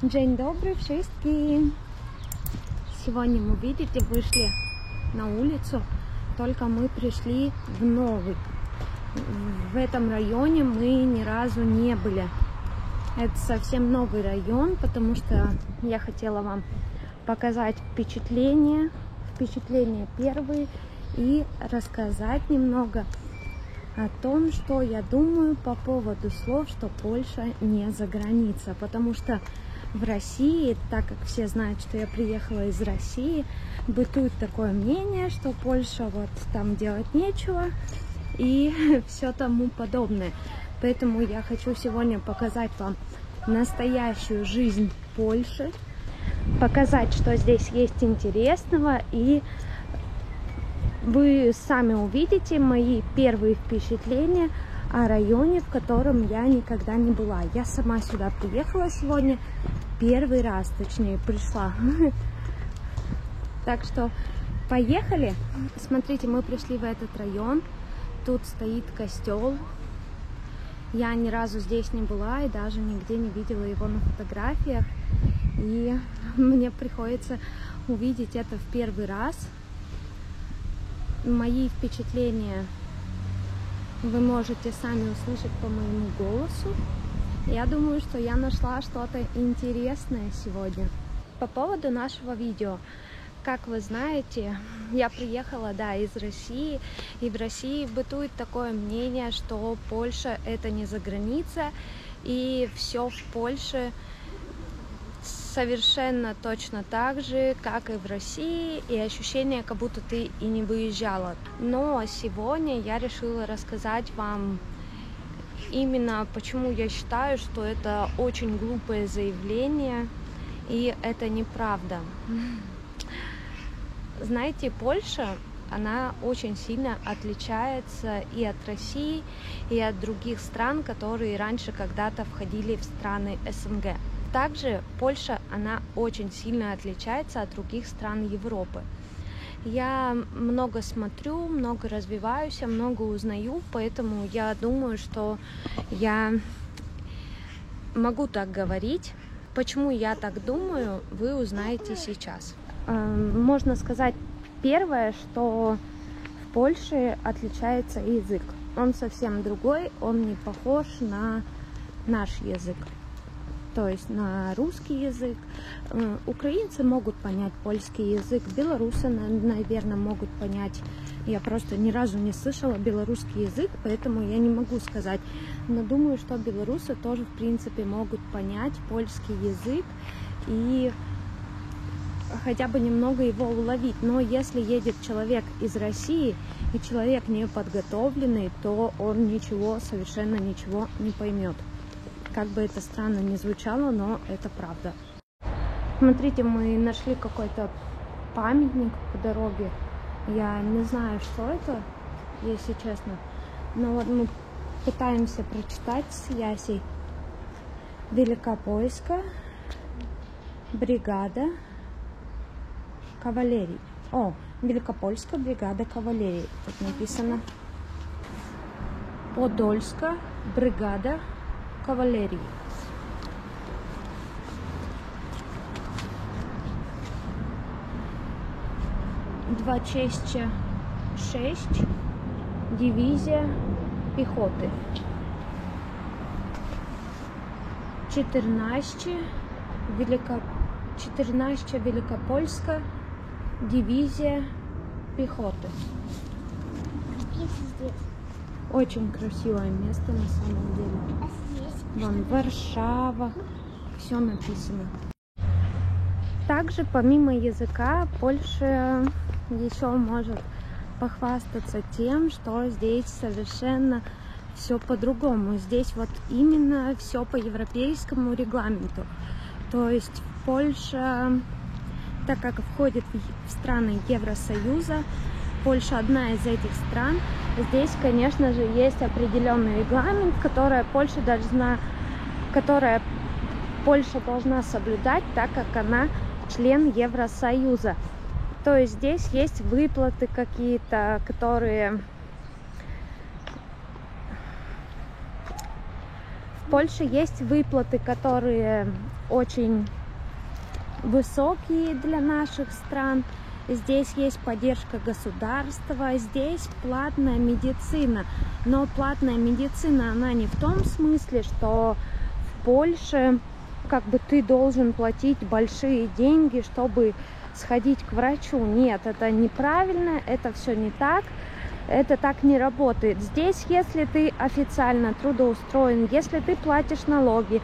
Dzień dobry wszystkim! Сегодня мы, видите, вышли на улицу, только мы пришли в новый. В этом районе мы ни разу не были. Это совсем новый район, потому что я хотела вам показать впечатления первые и рассказать немного о том, что я думаю по поводу слов, что Польша не за граница, потому что в России, так как все знают, что я приехала из России, бытует такое мнение, что Польша вот там делать нечего и все тому подобное. Поэтому я хочу сегодня показать вам настоящую жизнь Польши, показать, что здесь есть интересного, и вы сами увидите мои первые впечатления о районе, в котором я никогда не была. Я сама сюда приехала сегодня первый раз, точнее, пришла. Так что поехали. Смотрите, мы пришли в этот район. Тут стоит костел. Я ни разу здесь не была и даже нигде не видела его на фотографиях. И мне приходится увидеть это в первый раз. Мои впечатления вы можете сами услышать по моему голосу. Я думаю, что я нашла что-то интересное сегодня. По поводу нашего видео. Как вы знаете, я приехала, из России. И в России бытует такое мнение, что Польша это не за граница. И все в Польше совершенно точно так же, как и в России, и ощущение, как будто ты и не выезжала. Но сегодня я решила рассказать вам именно почему я считаю, что это очень глупое заявление, и это неправда. Знаете, Польша, она очень сильно отличается и от России, и от других стран, которые раньше когда-то входили в страны СНГ. Также Польша, она очень сильно отличается от других стран Европы. Я много смотрю, много развиваюсь, много узнаю, поэтому я думаю, что я могу так говорить. Почему я так думаю, вы узнаете сейчас. Можно сказать, первое, что в Польше отличается язык. Он совсем другой, он не похож на наш язык. То есть на русский язык. Украинцы могут понять польский язык, белорусы, наверное, могут понять. Я просто ни разу не слышала белорусский язык, поэтому я не могу сказать. Но думаю, что белорусы тоже, в принципе, могут понять польский язык и хотя бы немного его уловить. Но если едет человек из России, и человек не подготовленный, то он совершенно ничего не поймет. Как бы это странно ни звучало, но это правда. Смотрите, мы нашли какой-то памятник по дороге. Я не знаю, что это, если честно. Но вот мы пытаемся прочитать с Ясей. Великопольская бригада кавалерии. Великопольская бригада кавалерии. Тут написано. Подольская бригада кавалерии. Двадцять 6 дивизия пехоты. 14 Великопольская дивизия пехоты. Очень красивое место на самом деле. Вон Варшава, все написано. Также помимо языка Польша еще может похвастаться тем, что здесь совершенно все по-другому. Здесь вот именно все по европейскому регламенту. То есть Польша, так как входит в страны Евросоюза, Польша одна из этих стран. Здесь, конечно же, есть определенный регламент, который Польша должна соблюдать, так как она член Евросоюза. То есть здесь есть выплаты какие-то, которые в Польше есть выплаты, которые очень высокие для наших стран. Здесь есть поддержка государства, здесь платная медицина. Но платная медицина, она не в том смысле, что в Польше как бы ты должен платить большие деньги, чтобы сходить к врачу. Нет, это неправильно, это все не так. Это так не работает. Здесь, если ты официально трудоустроен, если ты платишь налоги,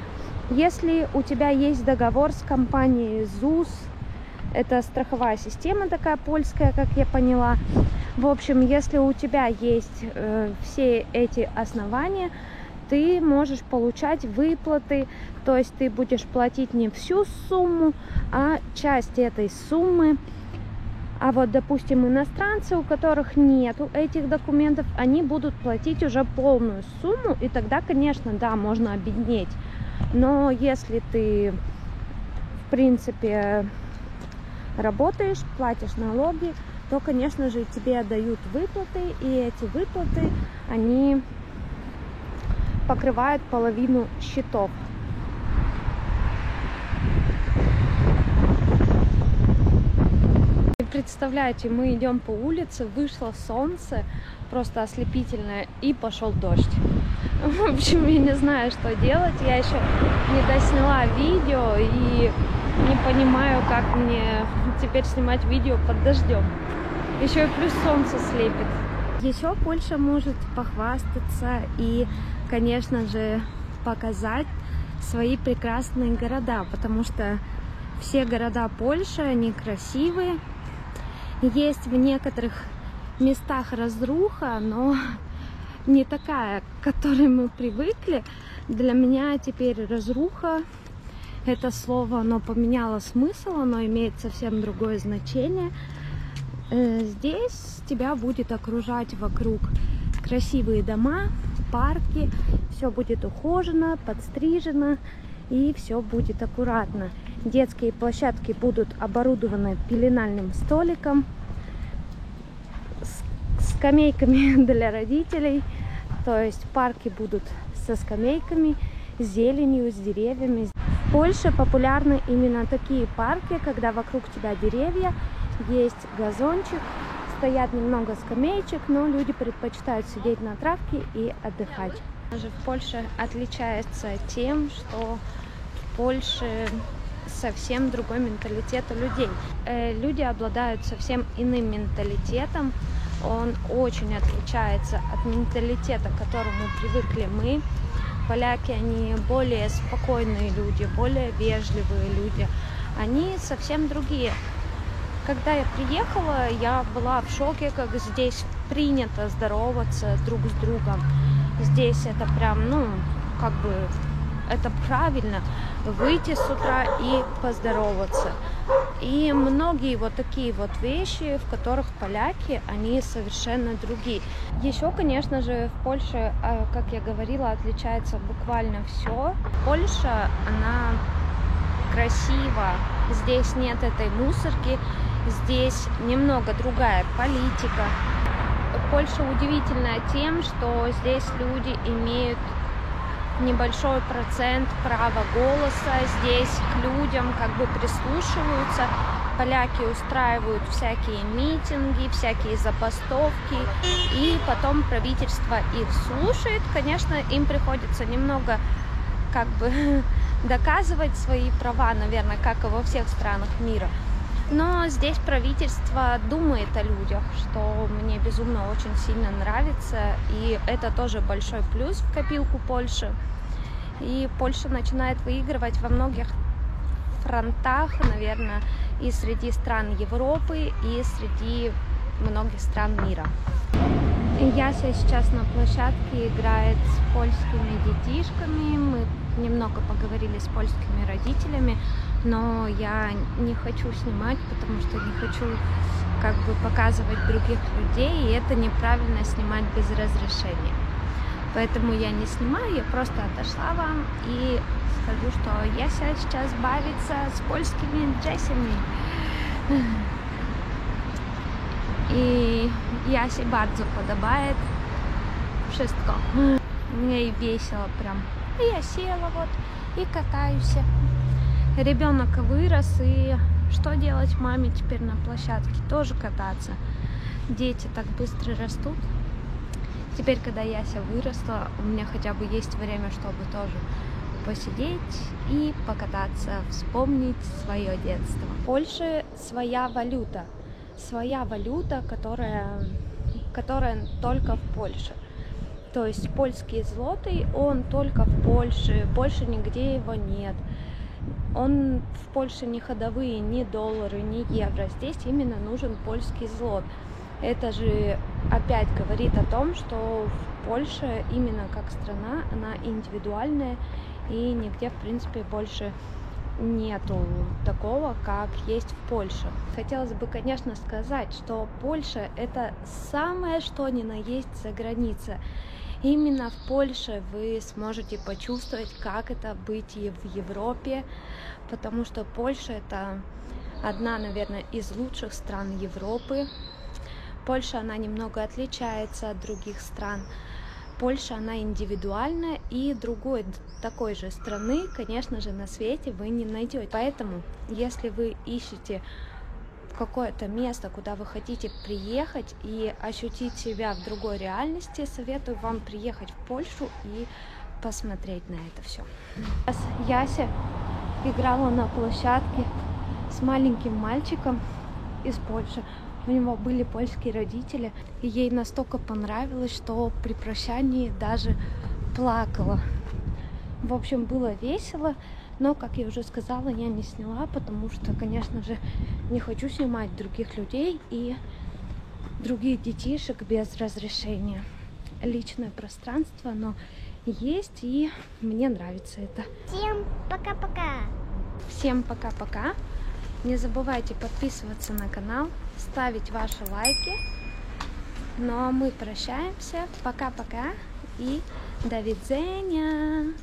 если у тебя есть договор с компанией ЗУС, это страховая система такая польская, как я поняла. В общем, если у тебя есть все эти основания, ты можешь получать выплаты, то есть ты будешь платить не всю сумму, а часть этой суммы. А вот, допустим, иностранцы, у которых нету этих документов, они будут платить уже полную сумму, и тогда, конечно, да, можно обеднеть. Но если ты, в принципе, работаешь, платишь налоги, то, конечно же, тебе отдают выплаты, и эти выплаты, они покрывают половину счетов. Представляете, мы идем по улице, вышло солнце, просто ослепительное, и пошел дождь. В общем, я не знаю, что делать. Я еще не досняла видео и не понимаю, как мне теперь снимать видео под дождем. Еще и плюс солнце слепит. Еще Польша может похвастаться и, конечно же, показать свои прекрасные города, потому что все города Польши, они красивые. Есть в некоторых местах разруха, но не такая, к которой мы привыкли. Для меня теперь разруха, это слово, оно поменяло смысл, оно имеет совсем другое значение. Здесь тебя будет окружать вокруг красивые дома, парки, все будет ухожено, подстрижено и все будет аккуратно. Детские площадки будут оборудованы пеленальным столиком, скамейками для родителей, то есть парки будут со скамейками, с зеленью, с деревьями. В Польше популярны именно такие парки, когда вокруг тебя деревья, есть газончик, стоят немного скамеечек, но люди предпочитают сидеть на травке и отдыхать. Даже в Польше отличается тем, что в Польше совсем другой менталитет у людей. Люди обладают совсем иным менталитетом. Он очень отличается от менталитета, к которому привыкли мы. Поляки, они более спокойные люди, более вежливые люди. Они совсем другие. Когда я приехала, я была в шоке, как здесь принято здороваться друг с другом. Здесь это прям, как бы, это правильно, выйти с утра и поздороваться. И многие вот такие вот вещи, в которых поляки, они совершенно другие. Еще, конечно же, в Польше, как я говорила, отличается буквально все. Польша, она красива, здесь нет этой мусорки, здесь немного другая политика. Польша удивительная тем, что здесь люди имеют небольшой процент права голоса, здесь к людям как бы прислушиваются. Поляки устраивают всякие митинги, всякие забастовки, и потом правительство их слушает. Конечно, им приходится немного как бы доказывать свои права, наверное, как и во всех странах мира. Но здесь правительство думает о людях, что мне безумно очень сильно нравится, и это тоже большой плюс в копилку Польши. И Польша начинает выигрывать во многих фронтах, наверное, и среди стран Европы, и среди многих стран мира. Яся сейчас на площадке играет с польскими детишками. Мы немного поговорили с польскими родителями, но я не хочу снимать, потому что не хочу как бы показывать других людей, и это неправильно снимать без разрешения. Поэтому я не снимаю, я просто отошла вам и скажу, что Яся сейчас бавится с польскими джесами. И Ясе bardzo podobает wszystko. Мне и весело прям. И я села вот и катаюсь. Ребенок вырос, и что делать маме теперь на площадке? Тоже кататься. Дети так быстро растут. Теперь, когда Яся выросла, у меня хотя бы есть время, чтобы тоже посидеть и покататься, вспомнить свое детство. В Польше своя валюта, которая только в Польше. То есть польский злотый, он только в Польше, больше нигде его нет. Он в Польше не ходовые, ни доллары, ни евро. Здесь именно нужен польский злот. Это же опять говорит о том, что в Польше именно как страна, она индивидуальная, и нигде, в принципе, больше нету такого, как есть в Польше. Хотелось бы, конечно, сказать, что Польша — это самое что ни на есть за граница. Именно в Польше вы сможете почувствовать, как это быть и в Европе, потому что Польша — это одна, наверное, из лучших стран Европы. Польша, она немного отличается от других стран. Польша, она индивидуальная, и другой такой же страны, конечно же, на свете вы не найдете. Поэтому, если вы ищете какое-то место, куда вы хотите приехать и ощутить себя в другой реальности, советую вам приехать в Польшу и посмотреть на это все. Яся играла на площадке с маленьким мальчиком из Польши. У него были польские родители, и ей настолько понравилось, что при прощании даже плакала. В общем, было весело, но, как я уже сказала, я не сняла, потому что, конечно же, не хочу снимать других людей и других детишек без разрешения. Личное пространство, оно есть, и мне нравится это. Всем пока-пока! Всем пока-пока! Не забывайте подписываться на канал, ставить ваши лайки. Ну а мы прощаемся. Пока-пока и до видения!